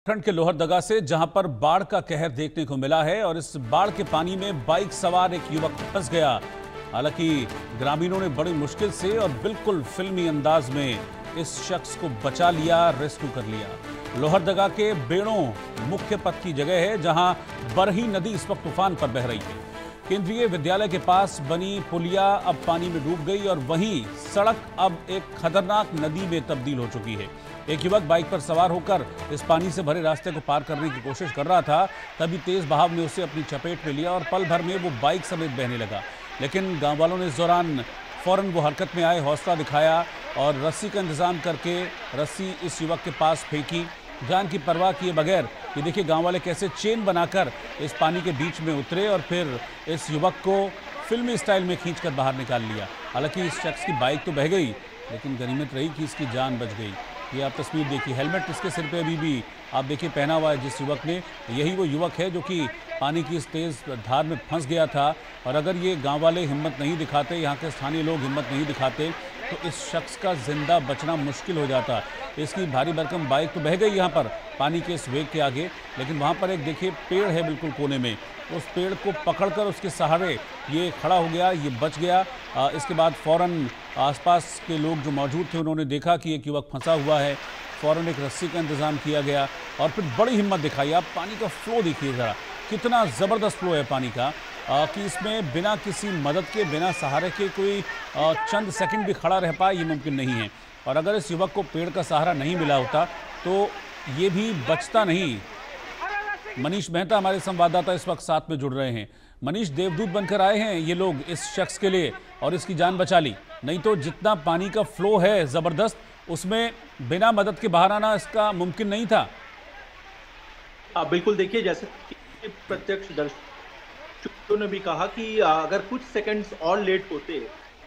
उत्तराखंड के लोहरदगा से जहां पर बाढ़ का कहर देखने को मिला है और इस बाढ़ के पानी में बाइक सवार एक युवक फंस गया। हालांकि ग्रामीणों ने बड़ी मुश्किल से और बिल्कुल फिल्मी अंदाज में इस शख्स को बचा लिया, रेस्क्यू कर लिया। लोहरदगा के बेड़ों मुख्य पथ की जगह है जहां बरही नदी इस वक्त तूफान पर बह रही है। केंद्रीय विद्यालय के पास बनी पुलिया अब पानी में डूब गई और वहीं सड़क अब एक खतरनाक नदी में तब्दील हो चुकी है। एक युवक बाइक पर सवार होकर इस पानी से भरे रास्ते को पार करने की कोशिश कर रहा था, तभी तेज बहाव ने उसे अपनी चपेट में लिया और पल भर में वो बाइक समेत बहने लगा। लेकिन गांव वालों ने इस दौरान फौरन वो हरकत में आए, हौसला दिखाया और रस्सी का इंतजाम करके रस्सी इस युवक के पास फेंकी। जान की परवाह किए बगैर ये देखिए गांव वाले कैसे चेन बनाकर इस पानी के बीच में उतरे और फिर इस युवक को फिल्मी स्टाइल में खींचकर बाहर निकाल लिया। हालांकि इस शख्स की बाइक तो बह गई, लेकिन गनीमत रही कि इसकी जान बच गई। ये आप तस्वीर देखिए, हेलमेट इसके सिर पे अभी भी आप देखिए पहना हुआ है जिस युवक ने। यही वो युवक है जो कि पानी की इस तेज़ धार में फंस गया था। और अगर ये गांव वाले हिम्मत नहीं दिखाते, यहाँ के स्थानीय लोग हिम्मत नहीं दिखाते, तो इस शख्स का जिंदा बचना मुश्किल हो जाता। इसकी भारी भरकम बाइक तो बह गई यहाँ पर पानी के इस वेग के आगे, लेकिन वहाँ पर एक देखिए पेड़ है बिल्कुल कोने में, उस पेड़ को पकड़कर उसके सहारे ये खड़ा हो गया, ये बच गया। इसके बाद फ़ौरन आसपास के लोग जो मौजूद थे उन्होंने देखा कि एक युवक फंसा हुआ है, फ़ौरन एक रस्सी का इंतज़ाम किया गया और फिर बड़ी हिम्मत दिखाई। आप पानी का फ्लो देखिए ज़रा, कितना ज़बरदस्त फ्लो है पानी का कि इसमें बिना किसी मदद के, बिना सहारे के कोई चंद सेकंड भी खड़ा रह पाए, ये मुमकिन नहीं है। और अगर इस युवक को पेड़ का सहारा नहीं मिला होता तो ये भी बचता नहीं। मनीष मेहता हमारे संवाददाता इस वक्त साथ में जुड़ रहे हैं। मनीष, देवदूत बनकर आए हैं ये लोग इस शख्स के लिए और इसकी जान बचा ली, नहीं तो जितना पानी का फ्लो है ज़बरदस्त, उसमें बिना मदद के बाहर आना इसका मुमकिन नहीं था। बिल्कुल, देखिए जैसे प्रत्यक्षदर्शियों ने भी कहा कि अगर कुछ सेकंड्स और लेट होते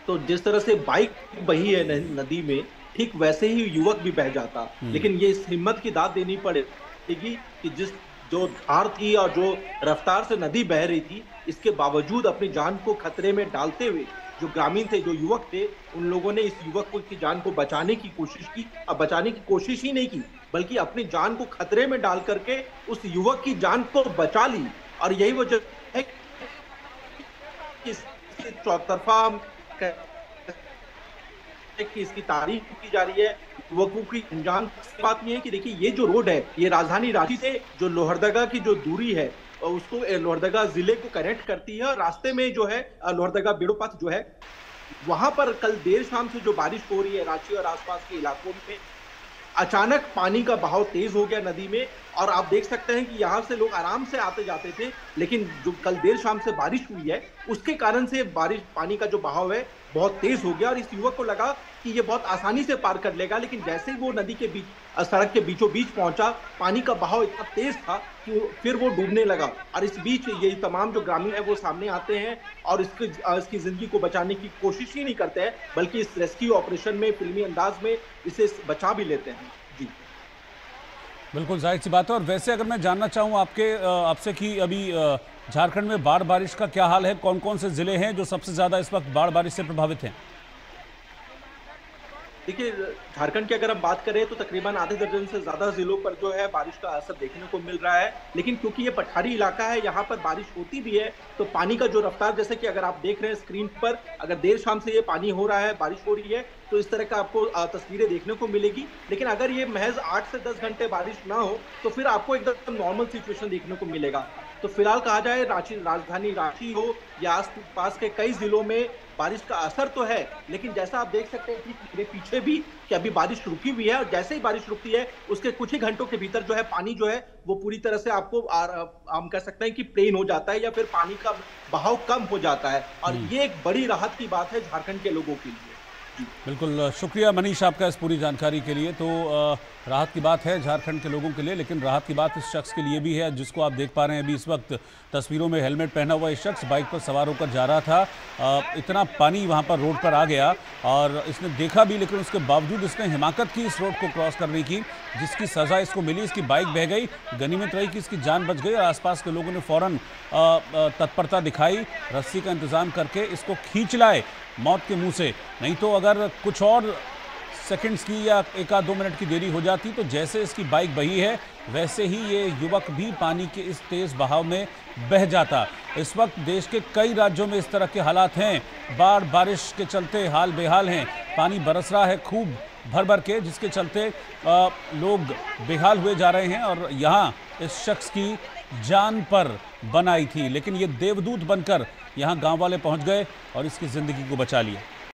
तो जिस तरह से बाइक बही है नदी में, ठीक वैसे ही युवक भी बह जाता। लेकिन ये इस हिम्मत की दाद देनी पड़ेगी कि जो धार थी और जो रफ्तार से नदी बह रही थी, इसके बावजूद अपनी जान को खतरे में डालते हुए जो ग्रामीण थे, जो युवक थे, उन लोगों ने इस युवक की जान को बचाने की कोशिश की। अब बचाने की कोशिश ही नहीं की, बल्कि अपनी जान को खतरे में डाल करके उस युवक की जान को बचा ली। और यही वजह है कि चौतरफा कि इसकी तारीफ की जा रही है युवकों की अंजाम। बात यह है कि देखिए ये जो रोड है, ये राजधानी रांची से जो लोहरदगा की जो दूरी है उसको लोहरदगा जिले को कनेक्ट करती है। और रास्ते में जो है लोहरदगा बेड़ो पथ जो है, वहां पर कल देर शाम से जो बारिश हो रही है रांची और आसपास के इलाकों में, अचानक पानी का बहाव तेज हो गया नदी में। और आप देख सकते हैं कि यहाँ से लोग आराम से आते जाते थे, लेकिन जो कल देर शाम से बारिश हुई है उसके कारण से पानी का जो बहाव है बहुत तेज हो गया। और इस युवक को लगा कि ये बहुत आसानी से पार कर लेगा, लेकिन जैसे ही वो नदी के बीच, सड़क के बीचों बीच पहुंचा, पानी का बहाव इतना तेज था कि फिर वो डूबने लगा। और इस बीच ये तमाम जो ग्रामीण है वो सामने आते हैं और इसकी जिंदगी को बचाने की कोशिश ही नहीं करते हैं, बल्कि इस रेस्क्यू ऑपरेशन में फिल्मी अंदाज में इसे बचा भी लेते हैं। जी बिल्कुल, जाहिर सी बात है। और वैसे अगर मैं जानना चाहूँ आपसे कि अभी झारखंड में बाढ़ बारिश का क्या हाल है, कौन कौन से जिले हैं जो सबसे ज़्यादा इस वक्त बाढ़ बारिश से प्रभावित हैं? देखिए, झारखंड की अगर हम बात करें तो तकरीबन आधे दर्जन से ज़्यादा जिलों पर जो है बारिश का असर देखने को मिल रहा है। लेकिन क्योंकि ये पठारी इलाका है, यहाँ पर बारिश होती भी है, तो पानी का जो रफ्तार, जैसे कि अगर आप देख रहे हैं स्क्रीन पर, अगर देर शाम से ये पानी हो रहा है, बारिश हो रही है, तो इस तरह का आपको तस्वीरें देखने को मिलेगी। लेकिन अगर ये महज 8 से 10 घंटे बारिश ना हो तो फिर आपको एकदम नॉर्मल सिचुएशन देखने को मिलेगा। तो फिलहाल कहा जाए राजधानी रांची हो या आस पास के कई जिलों में बारिश का असर तो है, लेकिन जैसा आप देख सकते हैं कि मेरे पीछे भी कि अभी बारिश रुकी हुई है। और जैसे ही बारिश रुकती है उसके कुछ ही घंटों के भीतर जो है पानी जो है वो पूरी तरह से आपको हम कह सकते हैं कि प्लेन हो जाता है या फिर पानी का बहाव कम हो जाता है। और ये एक बड़ी राहत की बात है झारखंड के लोगों के लिए। बिल्कुल, शुक्रिया मनीष आपका इस पूरी जानकारी के लिए। तो राहत की बात है झारखंड के लोगों के लिए, लेकिन राहत की बात इस शख्स के लिए भी है जिसको आप देख पा रहे हैं अभी इस वक्त तस्वीरों में। हेलमेट पहना हुआ इस शख्स बाइक पर सवार होकर जा रहा था। इतना पानी वहां पर रोड पर आ गया और इसने देखा भी, लेकिन उसके बावजूद इसने हिमाकत की इस रोड को क्रॉस करने की, जिसकी सज़ा इसको मिली। इसकी बाइक बह गई, गनीमत रही कि इसकी जान बच गई और आसपास के लोगों ने फ़ौरन तत्परता दिखाई, रस्सी का इंतज़ाम करके इसको खींच लाए मौत के मुंह से। नहीं तो अगर कुछ और सेकंड्स की या एक आध 2 मिनट की देरी हो जाती तो जैसे इसकी बाइक बही है वैसे ही ये युवक भी पानी के इस तेज बहाव में बह जाता। इस वक्त देश के कई राज्यों में इस तरह के हालात हैं। बाढ़ बारिश के चलते हाल बेहाल हैं। पानी बरस रहा है खूब भर भर के, जिसके चलते लोग बेहाल हुए जा रहे हैं। और यहाँ इस शख्स की जान पर बनाई थी, लेकिन ये देवदूत बनकर यहाँ गांव वाले पहुंच गए और इसकी जिंदगी को बचा लिया।